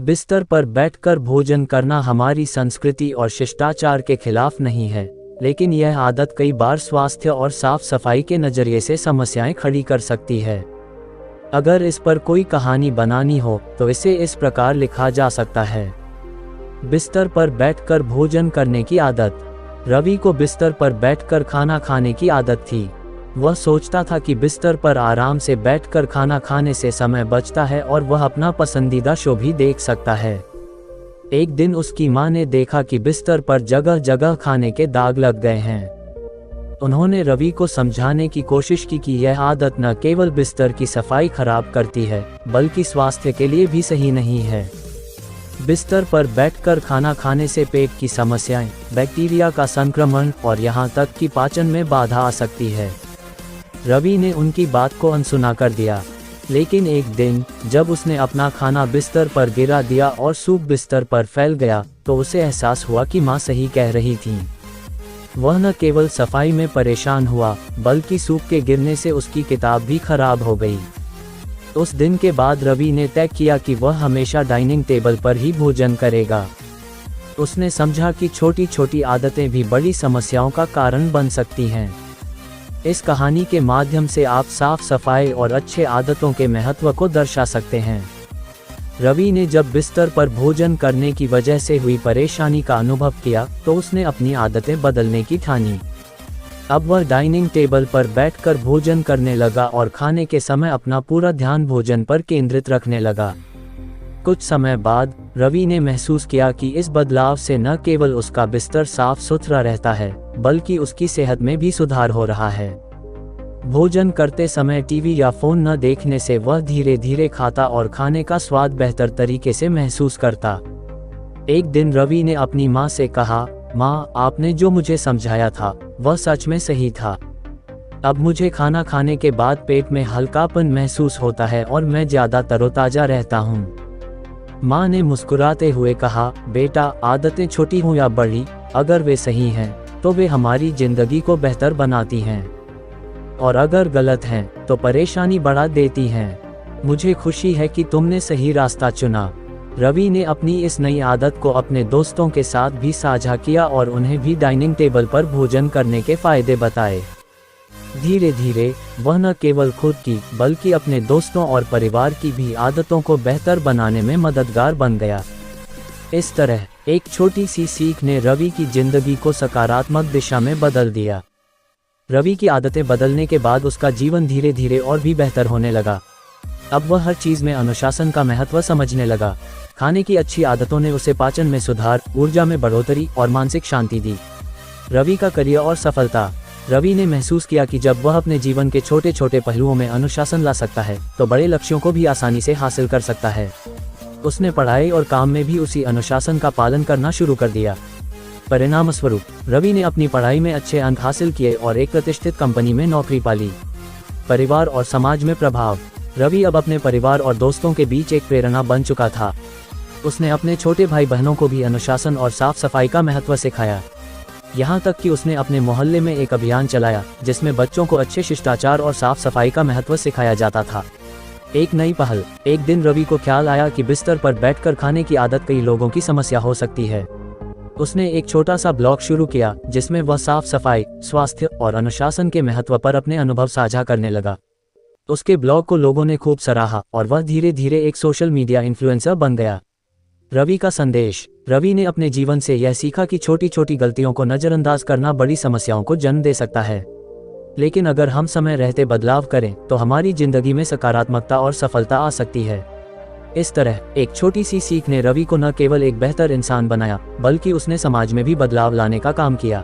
बिस्तर पर बैठकर भोजन करना हमारी संस्कृति और शिष्टाचार के खिलाफ नहीं है, लेकिन यह आदत कई बार स्वास्थ्य और साफ सफाई के नज़रिए से समस्याएं खड़ी कर सकती है। अगर इस पर कोई कहानी बनानी हो तो इसे इस प्रकार लिखा जा सकता है। बिस्तर पर बैठकर भोजन करने की आदत। रवि को बिस्तर पर बैठकर खाना खाने की आदत थी। वह सोचता था कि बिस्तर पर आराम से बैठकर खाना खाने से समय बचता है और वह अपना पसंदीदा शो भी देख सकता है। एक दिन उसकी मां ने देखा कि बिस्तर पर जगह जगह खाने के दाग लग गए हैं। उन्होंने रवि को समझाने की कोशिश की कि यह आदत न केवल बिस्तर की सफाई खराब करती है, बल्कि स्वास्थ्य के लिए भी सही नहीं है। बिस्तर पर बैठकर खाना खाने से पेट की समस्याएं, बैक्टीरिया का संक्रमण और यहाँ तक कि पाचन में बाधा आ सकती है। रवि ने उनकी बात को अनसुना कर दिया, लेकिन एक दिन जब उसने अपना खाना बिस्तर पर गिरा दिया और सूप बिस्तर पर फैल गया, तो उसे एहसास हुआ कि माँ सही कह रही थी। वह न केवल सफाई में परेशान हुआ, बल्कि सूप के गिरने से उसकी किताब भी खराब हो गई। उस दिन के बाद रवि ने तय किया कि वह हमेशा डाइनिंग टेबल पर ही भोजन करेगा। उसने समझा कि छोटी छोटी आदतें भी बड़ी समस्याओं का कारण बन सकती हैं। इस कहानी के माध्यम से आप साफ सफाई और अच्छे आदतों के महत्व को दर्शा सकते हैं। रवि ने जब बिस्तर पर भोजन करने की वजह से हुई परेशानी का अनुभव किया, तो उसने अपनी आदतें बदलने की ठानी। अब वह डाइनिंग टेबल पर बैठकर भोजन करने लगा और खाने के समय अपना पूरा ध्यान भोजन पर केंद्रित रखने लगा। कुछ समय बाद रवि ने महसूस किया कि इस बदलाव से न केवल उसका बिस्तर साफ सुथरा रहता है, बल्कि उसकी सेहत में भी सुधार हो रहा है। भोजन करते समय टीवी या फोन न देखने से वह धीरे धीरे खाता और खाने का स्वाद बेहतर तरीके से महसूस करता। एक दिन रवि ने अपनी माँ से कहा, माँ, आपने जो मुझे समझाया था वह सच में सही था। अब मुझे खाना खाने के बाद पेट में हल्कापन महसूस होता है और मैं ज्यादा तरोताजा रहता हूँ। माँ ने मुस्कुराते हुए कहा, बेटा, आदतें छोटी हों या बड़ी, अगर वे सही हैं तो वे हमारी जिंदगी को बेहतर बनाती हैं, और अगर गलत हैं तो परेशानी बढ़ा देती हैं। मुझे खुशी है कि तुमने सही रास्ता चुना। रवि ने अपनी इस नई आदत को अपने दोस्तों के साथ भी साझा किया और उन्हें भी डाइनिंग टेबल पर भोजन करने के फायदे बताए। धीरे धीरे वह न केवल खुद की बल्कि अपने दोस्तों और परिवार की भी आदतों को बेहतर बनाने में मददगार बन गया। इस तरह एक छोटी सी सीख ने रवि की जिंदगी को सकारात्मक दिशा में बदल दिया। रवि की आदतें बदलने के बाद उसका जीवन धीरे धीरे और भी बेहतर होने लगा। अब वह हर चीज में अनुशासन का महत्व समझने लगा। खाने की अच्छी आदतों ने उसे पाचन में सुधार, ऊर्जा में बढ़ोतरी और मानसिक शांति दी। रवि का करियर और सफलता। रवि ने महसूस किया कि जब वह अपने जीवन के छोटे छोटे पहलुओं में अनुशासन ला सकता है, तो बड़े लक्ष्यों को भी आसानी से हासिल कर सकता है। उसने पढ़ाई और काम में भी उसी अनुशासन का पालन करना शुरू कर दिया। परिणाम स्वरूप रवि ने अपनी पढ़ाई में अच्छे अंक हासिल किए और एक प्रतिष्ठित कंपनी में नौकरी पाली। परिवार और समाज में प्रभाव। रवि अब अपने परिवार और दोस्तों के बीच एक प्रेरणा बन चुका था। उसने अपने छोटे भाई बहनों को भी अनुशासन और साफ सफाई का महत्व सिखाया। यहाँ तक कि उसने अपने मोहल्ले में एक अभियान चलाया जिसमें बच्चों को अच्छे शिष्टाचार और साफ सफाई का महत्व सिखाया जाता था। एक नई पहल। एक दिन रवि को ख्याल आया कि बिस्तर पर बैठकर खाने की आदत कई लोगों की समस्या हो सकती है। उसने एक छोटा सा ब्लॉग शुरू किया जिसमें वह साफ सफाई, स्वास्थ्य और अनुशासन के महत्व पर अपने अनुभव साझा करने लगा। उसके ब्लॉग को लोगों ने खूब सराहा और वह धीरे धीरे एक सोशल मीडिया इन्फ्लुएंसर बन गया। रवि का संदेश। रवि ने अपने जीवन से यह सीखा कि छोटी छोटी गलतियों को नजरअंदाज करना बड़ी समस्याओं को जन्म दे सकता है, लेकिन अगर हम समय रहते बदलाव करें तो हमारी जिंदगी में सकारात्मकता और सफलता आ सकती है। इस तरह एक छोटी सी सीख ने रवि को न केवल एक बेहतर इंसान बनाया, बल्कि उसने समाज में भी बदलाव लाने का काम किया।